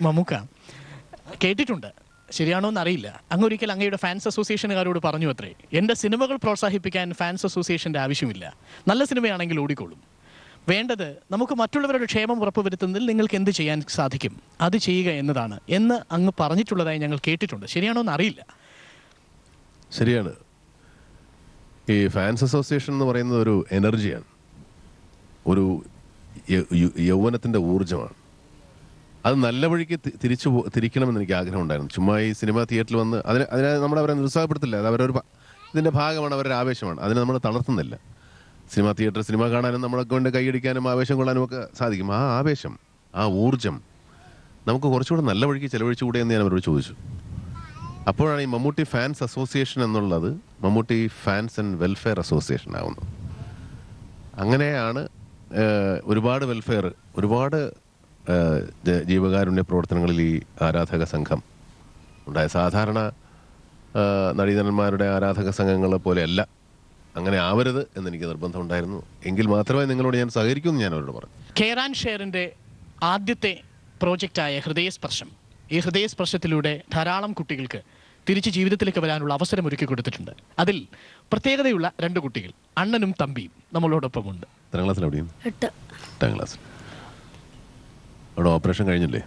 മമ്മൂക്ക കേട്ടിട്ടുണ്ട്, ശരിയാണോ എന്നറിയില്ല. അങ്ങൊരിക്കൽ അങ്ങയുടെ ഫാൻസ് അസോസിയേഷനുകാരോട് പറഞ്ഞു അത്രേ, എൻ്റെ സിനിമകൾ പ്രോത്സാഹിപ്പിക്കാൻ ഫാൻസ് അസോസിയേഷൻ്റെ ആവശ്യമില്ല, നല്ല സിനിമയാണെങ്കിൽ ഓടിക്കോളും, വേണ്ടത് നമുക്ക് മറ്റുള്ളവരുടെ ക്ഷേമം ഉറപ്പുവരുത്തുന്നതിൽ നിങ്ങൾക്ക് എന്ത് ചെയ്യാൻ സാധിക്കും അത് ചെയ്യുക എന്നതാണ് എന്ന് അങ്ങ് പറഞ്ഞിട്ടുള്ളതായി ഞങ്ങൾ കേട്ടിട്ടുണ്ട്. ശരിയാണോ എന്നറിയില്ല. ശരിയാണ്. ഈ ഫാൻസ് അസോസിയേഷൻ എന്ന് പറയുന്നത് ഒരു എനർജിയാണ്, ഒരു യൗവനത്തിൻ്റെ ഊർജ്ജമാണ്. അത് നല്ല വഴിക്ക് തിരിക്കണമെന്ന് എനിക്ക് ആഗ്രഹമുണ്ടായിരുന്നു. ചുമ്മാ ഈ സിനിമാ തിയേറ്ററിൽ വന്ന് അതിനെ നമ്മളവരെ നിരുത്സാഹപ്പെടുത്തില്ല. അത് അവരൊരു ഇതിൻ്റെ ഭാഗമാണ്, അവരുടെ ആവേശമാണ്. അതിനെ നമ്മൾ തളർത്തുന്നില്ല. സിനിമാ തിയേറ്റർ സിനിമ കാണാനും നമ്മളെ കൊണ്ട് കൈയടിക്കാനും ആവേശം കൊള്ളാനും ഒക്കെ സാധിക്കും. ആ ആവേശം, ആ ഊർജ്ജം നമുക്ക് കുറച്ചുകൂടെ നല്ല വഴിക്ക് ചെലവഴിച്ചുകൂടെ എന്ന് ഞാൻ അവരോട് ചോദിച്ചു. അപ്പോഴാണ് ഈ മമ്മൂട്ടി ഫാൻസ് അസോസിയേഷൻ എന്നുള്ളത് Mammootty fans and welfare association ആവുന്നത്. അങ്ങനെയാണ് ഒരുപാട് വെൽഫെയർ, ഒരുപാട് ജീവകാരുണ്യ പ്രവർത്തനങ്ങളിൽ ഈ ആരാധക സംഘം ഉണ്ടായ. സാധാരണ നടീനടന്മാരുടെ ആരാധക സംഘങ്ങളെ പോലെയല്ല, അങ്ങനെ ആവരുത് എന്നെനിക്ക് നിർബന്ധമുണ്ടായിരുന്നു. എങ്കിൽ മാത്രമേ നിങ്ങളോട് ഞാൻ സഹകരിക്കുമെന്ന് ഞാൻ അവരോട് പറഞ്ഞു. കെയർ ആൻഡ് ഷെയറിൻ്റെ ആദ്യത്തെ പ്രോജക്റ്റായ ഹൃദയസ്പർശം, ഈ ഹൃദയസ്പർശത്തിലൂടെ ധാരാളം കുട്ടികൾക്ക് തിരിച്ച് ജീവിതത്തിലേക്ക് വരാനുള്ള അവസരം ഒരുക്കി കൊടുത്തിട്ടുണ്ട്. അതിൽ പ്രത്യേകതയുള്ള 2 കുട്ടികൾ, അണ്ണനും തമ്പിയും നമ്മളോടൊപ്പമുണ്ട്. എത്രാം ക്ലാസ്സിൽ? എവിടെയാണ്? 8ാം ക്ലാസ്സിൽ. അവിടെ ഓപ്പറേഷൻ കഴിഞ്ഞില്ലേ?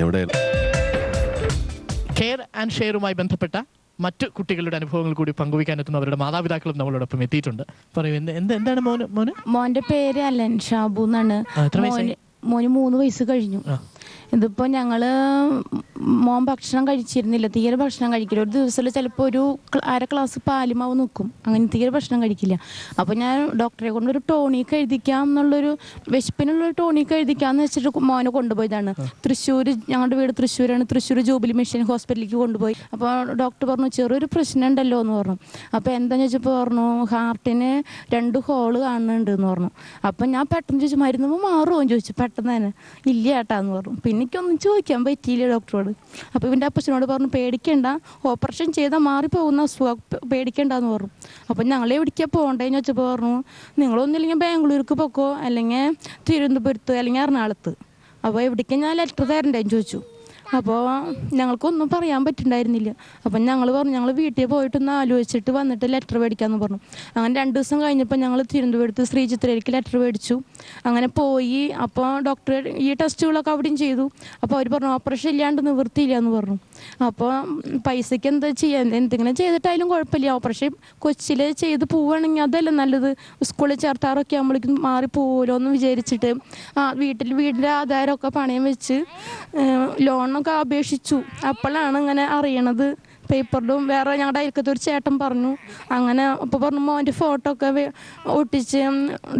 എവിടെ? കെയർ ആൻഡ് ഷെയറുമായി ബന്ധപ്പെട്ട മറ്റു കുട്ടികളുടെ അനുഭവങ്ങൾ കൂടി പങ്കുവയ്ക്കാനെത്തുന്ന അവരുടെ മാതാപിതാക്കളും നമ്മളോടൊപ്പം എത്തിയിട്ടുണ്ട്. പറയൂ, എന്താണ് മോന്റെ പേര് അലൻ ഷാബു എന്നാണ്. മോന് 3 വയസ്സ് കഴിഞ്ഞു. ഇതിപ്പോൾ ഞങ്ങൾ മോൻ ഭക്ഷണം കഴിച്ചിരുന്നില്ല, തീരെ ഭക്ഷണം കഴിക്കില്ല. ഒരു ദിവസത്തിൽ ചിലപ്പോൾ ഒരു 1/2 ഗ്ലാസ് പാലുമാവ് നിൽക്കും, അങ്ങനെ തീരെ ഭക്ഷണം കഴിക്കില്ല. അപ്പോൾ ഞാൻ ഡോക്ടറെ കൊണ്ടൊരു ടോണിക്ക് എഴുതിക്കാം എന്നുള്ളൊരു, വിശപ്പിനുള്ളൊരു ടോണിക്ക് എഴുതിക്കാമെന്ന് വെച്ചിട്ട് മോനെ കൊണ്ടുപോയതാണ്. തൃശ്ശൂർ, ഞങ്ങളുടെ വീട് തൃശ്ശൂരാണ്, തൃശ്ശൂർ ജൂബിലി മിഷൻ ഹോസ്പിറ്റലിലേക്ക് കൊണ്ടുപോയി. അപ്പോൾ ഡോക്ടർ പറഞ്ഞു ചെറിയൊരു പ്രശ്നം ഉണ്ടല്ലോ എന്ന് പറഞ്ഞു. അപ്പോൾ എന്താണെന്ന് ചോദിച്ചപ്പോൾ പറഞ്ഞു ഹാർട്ടിന് 2 ഹോള് കാണുന്നുണ്ട് എന്ന് പറഞ്ഞു. അപ്പം ഞാൻ പെട്ടെന്ന് ചോദിച്ചു മരുന്ന് മാറുമോ എന്ന് ചോദിച്ചു. പെട്ടെന്ന് തന്നെ ഇല്ല ഏട്ടാന്ന് പറഞ്ഞു. പിന്നെ എനിക്കൊന്നും ചോദിക്കാൻ പറ്റിയില്ല ഡോക്ടറോട്. അപ്പോൾ ഇവൻ്റെ അപ്പച്ചനോട് പറഞ്ഞു പേടിക്കേണ്ട, ഓപ്പറേഷൻ ചെയ്താൽ മാറിപ്പോകുന്ന അസുഖം, പേടിക്കേണ്ടെന്ന് പറഞ്ഞു. അപ്പം ഞങ്ങൾ എവിടേക്കാണ് പോകേണ്ടതെന്ന് വെച്ചപ്പോൾ പറഞ്ഞു നിങ്ങളൊന്നില്ലെങ്കിൽ ബാംഗ്ലൂർക്ക് പൊക്കോ, അല്ലെങ്കിൽ തിരുവനന്തപുരത്ത്, അല്ലെങ്കിൽ എറണാകുളത്ത്. അപ്പോൾ എവിടേക്കാണ് ഞാൻ ലെറ്റർ തരണ്ടേന്ന് ചോദിച്ചു. അപ്പോൾ ഞങ്ങൾക്കൊന്നും പറയാൻ പറ്റുന്നുണ്ടായിരുന്നില്ല. അപ്പം ഞങ്ങൾ പറഞ്ഞു ഞങ്ങൾ വീട്ടിൽ പോയിട്ടൊന്ന് ആലോചിച്ചിട്ട് വന്നിട്ട് ലെറ്റർ മേടിക്കാമെന്ന് പറഞ്ഞു. അങ്ങനെ 2 ദിവസം കഴിഞ്ഞപ്പോൾ ഞങ്ങൾ തിരുവനന്തപുരത്ത് ശ്രീചിത്രയിലേക്ക് ലെറ്റർ മേടിച്ചു. അങ്ങനെ പോയി. അപ്പോൾ ഡോക്ടർ ഈ ടെസ്റ്റുകളൊക്കെ അവിടെയും ചെയ്തു. അപ്പോൾ അവർ പറഞ്ഞു ഓപ്പറേഷൻ ഇല്ലാണ്ട് നിവൃത്തിയില്ല എന്ന് പറഞ്ഞു. അപ്പോൾ പൈസയ്ക്ക് എന്താ ചെയ്യാൻ, എന്തെങ്കിലും ചെയ്തിട്ടായാലും കുഴപ്പമില്ല, ഓപ്പറേഷൻ കൊച്ചിയിൽ ചെയ്ത് പോവുകയാണെങ്കിൽ അതല്ല നല്ലത്, സ്കൂളിൽ ചേർത്താറൊക്കെ ആകുമ്പോഴേക്കും മാറി പോവുമല്ലോ എന്ന് വിചാരിച്ചിട്ട് വീടിൻ്റെ ആധാരമൊക്കെ പണയം വെച്ച് ലോണൊക്കെ അപേക്ഷിച്ചു. അപ്പോഴാണ് ഇങ്ങനെ അറിയണത് പേപ്പറിലും. വേറെ ഞങ്ങളുടെ അയൽക്കത്തൊരു ചേട്ടൻ പറഞ്ഞു. അങ്ങനെ അപ്പോൾ പറഞ്ഞു മോൻ്റെ ഫോട്ടോ ഒക്കെ ഒട്ടിച്ച്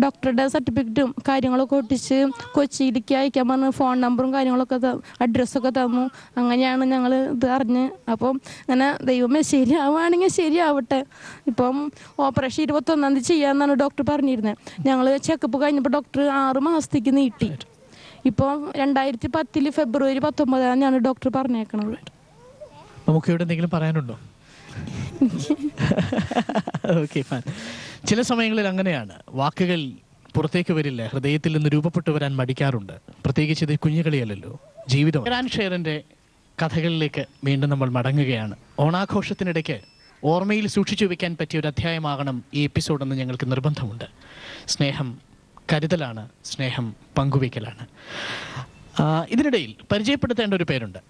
ഡോക്ടറുടെ സർട്ടിഫിക്കറ്റും കാര്യങ്ങളൊക്കെ ഒട്ടിച്ച് കൊച്ചിയിലേക്ക് അയക്കാൻ പറഞ്ഞു. ഫോൺ നമ്പറും കാര്യങ്ങളൊക്കെ അഡ്രസ്സൊക്കെ തന്നു. അങ്ങനെയാണ് ഞങ്ങൾ ഇത് അറിഞ്ഞ്. അപ്പം അങ്ങനെ ദൈവമേ ശരിയാവുകയാണെങ്കിൽ ശരിയാവട്ടെ. ഇപ്പം ഓപ്പറേഷൻ 21-ാം തീയതി ചെയ്യാമെന്നാണ് ഡോക്ടർ പറഞ്ഞിരുന്നത്. ഞങ്ങൾ ചെക്കപ്പ് കഴിഞ്ഞപ്പോൾ ഡോക്ടർ 6 മാസത്തേക്ക് നീട്ടി. ഇപ്പോൾ 2010 ഫെബ്രുവരി 19 ഡോക്ടർ പറഞ്ഞേക്കണത്. നമുക്ക് ഇവിടെ എന്തെങ്കിലും പറയാനുണ്ടോ? Okay, fine. ചില സമയങ്ങളിൽ അങ്ങനെയാണ്, വാക്കുകൾ പുറത്തേക്ക് വരില്ല, ഹൃദയത്തിൽ നിന്ന് രൂപപ്പെട്ടു വരാൻ മടിക്കാറുണ്ട്. പ്രത്യേകിച്ച് ഇത് കുഞ്ഞുകളിയല്ലല്ലോ, ജീവിതം. കെയർ ആൻഡ് ഷെയറിൻ്റെ കഥകളിലേക്ക് വീണ്ടും നമ്മൾ മടങ്ങുകയാണ്. ഓണാഘോഷത്തിനിടയ്ക്ക് ഓർമ്മയിൽ സൂക്ഷിച്ചു വെക്കാൻ പറ്റിയ ഒരു അധ്യായമാകണം ഈ എപ്പിസോഡെന്ന് ഞങ്ങൾക്ക് നിർബന്ധമുണ്ട്. സ്നേഹം കരുതലാണ്, സ്നേഹം പങ്കുവയ്ക്കലാണ്. ഇതിനിടയിൽ പരിചയപ്പെടുത്തേണ്ട ഒരു പേരുണ്ട്.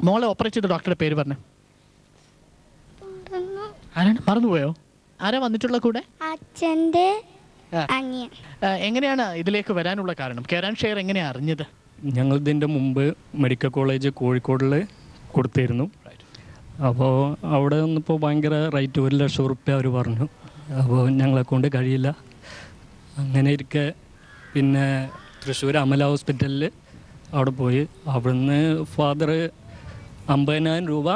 മോളെ ഓപ്പറേറ്റ് ചെയ്ത ഡോക്ടറുടെ പേര് പറഞ്ഞേ. ആരാണ്? മറന്നുപോയോ? ആരാ വന്നിട്ടുള്ള കൂടെ? അച്ഛൻ്റെ അനിയൻ. എങ്ങനെയാണ് ഇതിലേക്ക് വരാനുള്ള കാരണം? കെയർ ആൻഡ് ഷെയർ എങ്ങനെയാണ് അറിഞ്ഞത്? ഞങ്ങൾ ഇതിൻ്റെ മുമ്പ് മെഡിക്കൽ കോളേജ് കോഴിക്കോടിൽ കൊടുത്തിരുന്നു. അപ്പോൾ അവിടെ വന്നപ്പോൾ ഭയങ്കര റേറ്റ്, 1 ലക്ഷം റുപ്യ അവർ പറഞ്ഞു. അപ്പോൾ ഞങ്ങളെ കൊണ്ട് കഴിയില്ല. അങ്ങനെ ഇരിക്കെ പിന്നെ തൃശ്ശൂർ അമല ഹോസ്പിറ്റലിൽ അവിടെ പോയി. അവിടുന്ന് ഫാദർ 50,000 രൂപ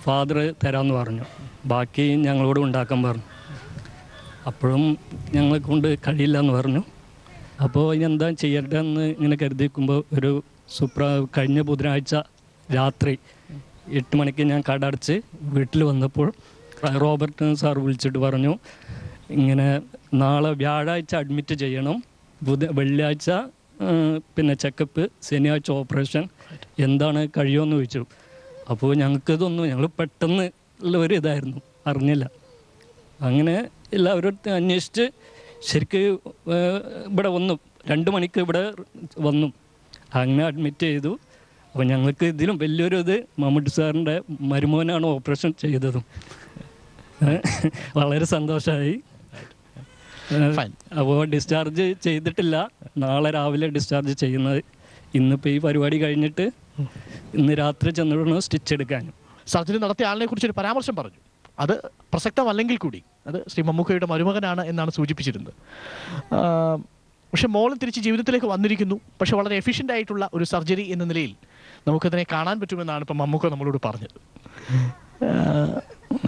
ഫാദർ തരാമെന്ന് പറഞ്ഞു, ബാക്കി ഞങ്ങളോട് ഉണ്ടാക്കാൻ പറഞ്ഞു. അപ്പോഴും ഞങ്ങളെ കൊണ്ട് കഴിയില്ല എന്ന് പറഞ്ഞു. അപ്പോൾ ഇനി എന്താ ചെയ്യട്ടെ എന്ന് ഇങ്ങനെ കരുതിയിരിക്കുമ്പോൾ കഴിഞ്ഞ ബുധനാഴ്ച രാത്രി 8 മണിക്ക് ഞാൻ കട അടച്ച് വീട്ടിൽ വന്നപ്പോൾ റോബർട്ട് സാർ വിളിച്ചിട്ട് പറഞ്ഞു ഇങ്ങനെ നാളെ വ്യാഴാഴ്ച അഡ്മിറ്റ് ചെയ്യണം, വെള്ളിയാഴ്ച പിന്നെ ചെക്കപ്പ്, ശനിയാഴ്ച ഓപ്പറേഷൻ, എന്താണ് കഴിയുമെന്ന് ചോദിച്ചു. അപ്പോൾ ഞങ്ങൾക്കിതൊന്നും ഞങ്ങൾ പെട്ടെന്ന് ഉള്ള ഒരു ഇതായിരുന്നു, അറിഞ്ഞില്ല. അങ്ങനെ എല്ലാവരും അന്വേഷിച്ച് ശരിക്ക് ഇവിടെ വന്നു, 2 മണിക്ക് ഇവിടെ വന്നു, അങ്ങനെ അഡ്മിറ്റ് ചെയ്തു. അപ്പോൾ ഞങ്ങൾക്ക് ഇതിലും വലിയൊരു ഇത് മമ്മൂട്ടി സാറിൻ്റെ മരുമോനാണ് ഓപ്പറേഷൻ ചെയ്തതും. വളരെ സന്തോഷമായി. അപ്പോൾ ഡിസ്ചാർജ് ചെയ്തിട്ടില്ല, നാളെ രാവിലെ ഡിസ്ചാർജ് ചെയ്യുന്നത്. ഇന്നിപ്പോൾ ഈ പരിപാടി കഴിഞ്ഞിട്ട് ഇന്ന് രാത്രി ചെന്നിടണം സ്റ്റിച്ച് എടുക്കാനും. സർജറി നടത്തിയ ആളിനെ കുറിച്ചൊരു പരാമർശം പറഞ്ഞു, അത് പ്രസക്തമല്ലെങ്കിൽ കൂടി അത് ശ്രീ മമ്മൂക്കയുടെ മരുമകനാണ് എന്നാണ് സൂചിപ്പിച്ചിരുന്നത്. പക്ഷെ മോളും തിരിച്ച് ജീവിതത്തിലേക്ക് വന്നിരിക്കുന്നു. പക്ഷെ വളരെ എഫിഷ്യൻ്റ് ആയിട്ടുള്ള ഒരു സർജറി എന്ന നിലയിൽ നമുക്കതിനെ കാണാൻ പറ്റുമെന്നാണ് ഇപ്പം മമ്മൂക്ക നമ്മളോട് പറഞ്ഞത്.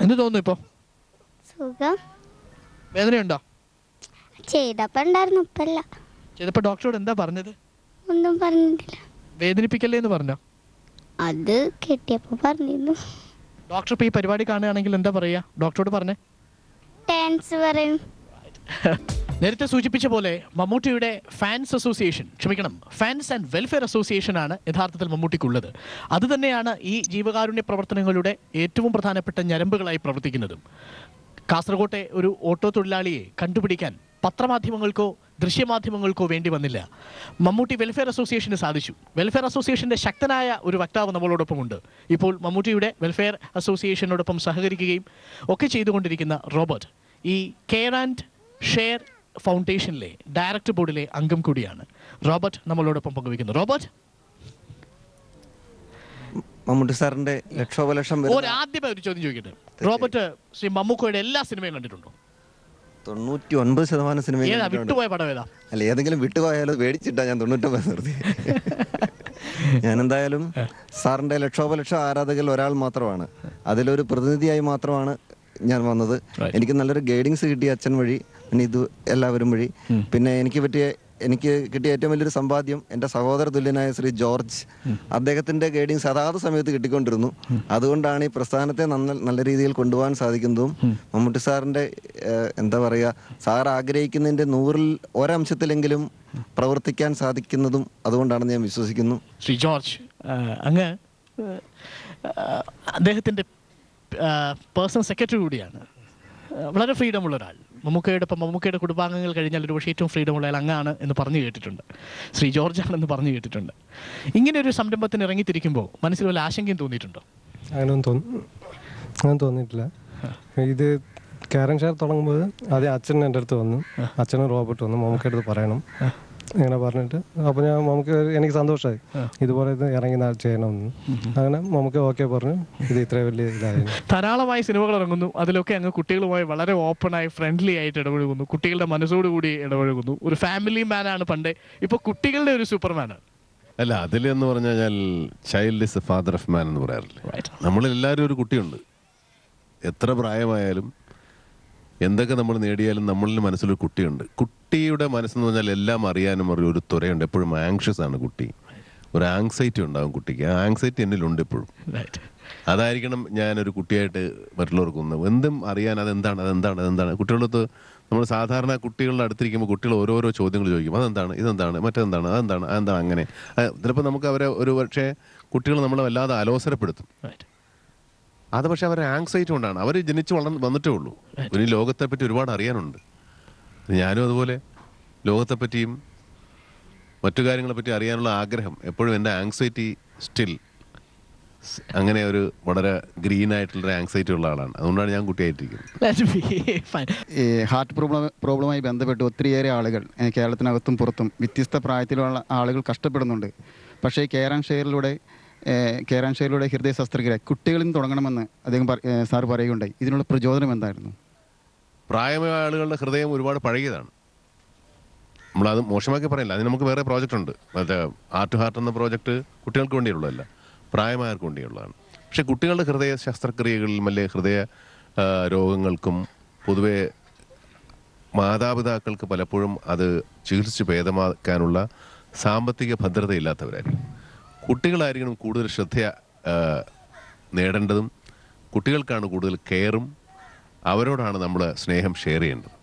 എന്ത് തോന്നുന്നു ഇപ്പോൾ? സുഖം. വേദനയുണ്ടോ? ചെയ്തപ്പോ ഉണ്ടായിരുന്നു, ഇപ്പല്ല. ചെയ്തപ്പോൾ ഡോക്ടറോട് എന്താ പറഞ്ഞത്? ഒന്നും പറഞ്ഞിട്ടില്ല. വേദനിപ്പിക്കല്ലേ എന്ന് പറഞ്ഞോ? അത് കെട്ടിയപ്പോ പറഞ്ഞിരുന്നു. ഡോക്ടർ ഇപ്പോൾ ഈ പരിപാടി കാണുകയാണെങ്കിൽ എന്താ പറയുക? ഡോക്ടറോട് പറഞ്ഞേ. ടാൻസ് പറയും. നേരത്തെ സൂചിപ്പിച്ച പോലെ മമ്മൂട്ടിയുടെ fans association, fans and welfare association ആണ് യഥാർത്ഥത്തിൽ മമ്മൂട്ടിക്കുള്ളത്. അതുതന്നെയാണ് ഈ ജീവകാരുണ്യ പ്രവർത്തനങ്ങളുടെ ഏറ്റവും പ്രധാനപ്പെട്ട ഞരമ്പുകളായി പ്രവർത്തിക്കുന്നതും. കാസർകോട്ടെ ഒരു ഓട്ടോ തൊഴിലാളിയെ കണ്ടുപിടിക്കാൻ പത്രമാധ്യമങ്ങൾക്കോ ദൃശ്യമാധ്യമങ്ങൾക്കോ വേണ്ടി വന്നില്ല. മമ്മൂട്ടി വെൽഫെയർ അസോസിയേഷന് സാധിച്ചു. വെൽഫെയർ അസോസിയേഷൻ്റെ ശക്തനായ ഒരു വക്താവ് നമ്മളോടൊപ്പമുണ്ട്. ഇപ്പോൾ മമ്മൂട്ടിയുടെ വെൽഫെയർ അസോസിയേഷനോടൊപ്പം സഹകരിക്കുകയും ഒക്കെ ചെയ്തുകൊണ്ടിരിക്കുന്ന റോബർട്ട് ഈ കെയർ ആൻഡ് ഷെയർ ഫൗണ്ടേഷനിലെ ഡയറക്ടർ ബോർഡിലെ അംഗം കൂടിയാണ്. റോബർട്ട് നമ്മളോടൊപ്പം പങ്കുവയ്ക്കുന്നു. റോബർട്ട്, മമ്മൂട്ടി സാറിന്റെ ലക്ഷോപലക്ഷം ആദ്യമായി ഒരു ചോദ്യം ചോദിക്കട്ടെ. റോബർട്ട് ശ്രീ മമ്മൂക്കയുടെ എല്ലാ സിനിമയും കണ്ടിട്ടുണ്ടോ? 99% സിനിമ. വിട്ടുപോയ പടം ഏതാ? അല്ല, ഏതെങ്കിലും വിട്ടുപോയാലോ മേടിച്ചിട്ടാ ഞാൻ 99 നിർത്തി. ഞാൻ എന്തായാലും സാറിന്റെ ലക്ഷോപലക്ഷം ആരാധകരിൽ ഒരാൾ മാത്രമാണ്, അതിലൊരു പ്രതിനിധിയായി മാത്രമാണ് ഞാൻ വന്നത്. എനിക്ക് നല്ലൊരു ഗൈഡിങ്സ് കിട്ടിയ അച്ഛൻ വഴി, പിന്നെ ഇത് എല്ലാവരും വഴി. പിന്നെ എനിക്ക് കിട്ടിയ ഏറ്റവും വലിയൊരു സമ്പാദ്യം എൻ്റെ സഹോദര തുല്യനായ ശ്രീ ജോർജ്, അദ്ദേഹത്തിൻ്റെ ഗൈഡിങ്സ് അതാത് സമയത്ത് കിട്ടിക്കൊണ്ടിരുന്നു. അതുകൊണ്ടാണ് ഈ പ്രസ്ഥാനത്തെ നല്ല രീതിയിൽ കൊണ്ടുപോകാൻ സാധിക്കുന്നതും മമ്മൂട്ടി സാറിൻ്റെ എന്താ പറയുക, സാർ ആഗ്രഹിക്കുന്നതിൻ്റെ 100ൽ ഒരംശത്തിലെങ്കിലും പ്രവർത്തിക്കാൻ സാധിക്കുന്നതും അതുകൊണ്ടാണെന്ന് ഞാൻ വിശ്വസിക്കുന്നു. ശ്രീ ജോർജ്, അങ്ങ് അദ്ദേഹത്തിൻ്റെ പേഴ്സണൽ സെക്രട്ടറി കൂടിയാണ്. വളരെ ഫ്രീഡമുള്ള ഒരാൾ. മമ്മൂക്കയുടെ കുടുംബാംഗങ്ങൾ കഴിഞ്ഞാൽ ഒരു പക്ഷേ ഏറ്റവും ഫ്രീഡമുള്ള ആൾ അങ്ങാണ് എന്ന് പറഞ്ഞു കേട്ടിട്ടുണ്ട്. ശ്രീ ജോർജ് ആണെന്ന് പറഞ്ഞു കേട്ടിട്ടുണ്ട്. ഇങ്ങനെ ഒരു സംരംഭത്തിന് ഇറങ്ങിത്തിരിക്കുമ്പോൾ മനസ്സിൽ വല്ല ആശങ്കയും തോന്നിയിട്ടുണ്ടോ? അങ്ങനെ തോന്നിയിട്ടില്ല. ഇത് കെയർ ആൻഡ് ഷെയർ തുടങ്ങുമ്പോൾ ആദ്യം അച്ഛൻ എൻ്റെ അടുത്ത് വന്നു, അച്ഛനും റോബർട്ട് വന്നു, മമ്മൂക്കയുടെ അടുത്ത് പറയണം ഇങ്ങനെ പറഞ്ഞിട്ട്. അപ്പോൾ എനിക്ക് സന്തോഷമായി ഇതുപോലെ ഇത് ഇറങ്ങി ചെയ്യണമെന്ന്. അങ്ങനെ നമുക്ക് ഓക്കെ പറഞ്ഞു. ഇത് ഇത്ര വലിയ ഇതായിരുന്നു. ധാരാളമായി സിനിമകൾ ഇറങ്ങുന്നു, അതിലൊക്കെ അങ്ങ് കുട്ടികളുമായി വളരെ ഓപ്പണായി ഫ്രണ്ട്ലി ആയിട്ട് ഇടപഴകുന്നു, കുട്ടികളുടെ മനസ്സോടുകൂടി ഇടപഴകുന്നു. ഒരു ഫാമിലി മാനാണ് പണ്ട്, ഇപ്പോൾ കുട്ടികളുടെ ഒരു സൂപ്പർമാനാണ്. അല്ല, അതിലെന്ന് പറഞ്ഞു കഴിഞ്ഞാൽ child is A father of മാൻ എന്ന് പറയാറില്ലേ. നമ്മളെല്ലാവരും ഒരു കുട്ടിയുണ്ട്. എത്ര പ്രായമായാലും എന്തൊക്കെ നമ്മൾ നേടിയാലും നമ്മളിൽ മനസ്സിലൊരു കുട്ടിയുണ്ട്. കുട്ടിയുടെ മനസ്സെന്ന് പറഞ്ഞാൽ എല്ലാം അറിയാനും ഒരു ത്വരയുണ്ട്. എപ്പോഴും ആങ്ഷ്യസ് ആണ് കുട്ടി. ഒരു ആങ്സൈറ്റി ഉണ്ടാകും കുട്ടിക്ക്. ആ ആങ്സൈറ്റി എന്നിലുണ്ട് എപ്പോഴും. അതായിരിക്കണം ഞാനൊരു കുട്ടിയായിട്ട് മറ്റുള്ളവർക്കൊന്ന് എന്തും അറിയാൻ അതെന്താണ് കുട്ടികളടുത്ത് നമ്മൾ സാധാരണ കുട്ടികളുടെ അടുത്തിരിക്കുമ്പോൾ കുട്ടികൾ ഓരോരോ ചോദ്യങ്ങൾ ചോദിക്കും. ഇതെന്താണ് മറ്റെന്താണ് അതെന്താണ് അങ്ങനെ. ചിലപ്പോൾ നമുക്ക് അവരെ ഒരു പക്ഷേ കുട്ടികൾ നമ്മളെ വല്ലാതെ അലോസരപ്പെടുത്തും. അത് പക്ഷെ അവരുടെ ആങ്സൈറ്റി കൊണ്ടാണ്. അവർ ജനിച്ച് വന്നിട്ടേ ഉള്ളൂ. ഇനി ലോകത്തെപ്പറ്റി ഒരുപാട് അറിയാനുണ്ട്. ഞാനും അതുപോലെ ലോകത്തെപ്പറ്റിയും മറ്റു കാര്യങ്ങളെപ്പറ്റി അറിയാനുള്ള ആഗ്രഹം എപ്പോഴും എൻ്റെ ആങ്സൈറ്റി സ്റ്റിൽ അങ്ങനെ ഒരു വളരെ ഗ്രീൻ ആയിട്ടുള്ള ആങ്സൈറ്റി ഉള്ള ആളാണ്. അതുകൊണ്ടാണ് ഞാൻ കുട്ടിയായിട്ടിരിക്കുന്നത്. ഈ ഹാർട്ട് പ്രോബ്ലമായി ബന്ധപ്പെട്ട് ഒത്തിരിയേറെ ആളുകൾ കേരളത്തിനകത്തും പുറത്തും വ്യത്യസ്ത പ്രായത്തിലുള്ള ആളുകൾ കഷ്ടപ്പെടുന്നുണ്ട്. പക്ഷേ കെയർ ആൻഡ് ഷെയറിലൂടെ ഹൃദയ ശസ്ത്രക്രിയ കുട്ടികളിൽ നിന്ന് തുടങ്ങണമെന്ന് അദ്ദേഹം സാർ പറയുകയുണ്ടായി. ഇതിനുള്ള പ്രചോദനം എന്തായിരുന്നു? പ്രായമായ ആളുകളുടെ ഹൃദയം ഒരുപാട് പഴകിയതാണ്. നമ്മളത് മോശമാക്കി പറയില്ല. അതിന് നമുക്ക് വേറെ പ്രോജക്റ്റ് ഉണ്ട്. മറ്റേ ഹാർട്ട് ടു ഹാർട്ട് എന്ന പ്രോജക്റ്റ് കുട്ടികൾക്ക് വേണ്ടിയുള്ളതല്ല, പ്രായമായവർക്ക് വേണ്ടിയുള്ളതാണ്. പക്ഷേ കുട്ടികളുടെ ഹൃദയ ശസ്ത്രക്രിയകളിലും അല്ലെ ഹൃദയ രോഗങ്ങൾക്കും പൊതുവെ മാതാപിതാക്കൾക്ക് പലപ്പോഴും അത് ചികിത്സിച്ച് ഭേദമാക്കാനുള്ള സാമ്പത്തിക ഭദ്രതയില്ലാത്തവരായിരിക്കും. കുട്ടികളായിരിക്കണം കൂടുതൽ ശ്രദ്ധ നേടേണ്ടതും. കുട്ടികൾക്കാണ് കൂടുതൽ കെയറും. അവരോടാണ് നമ്മൾ സ്നേഹം ഷെയർ ചെയ്യേണ്ടത്.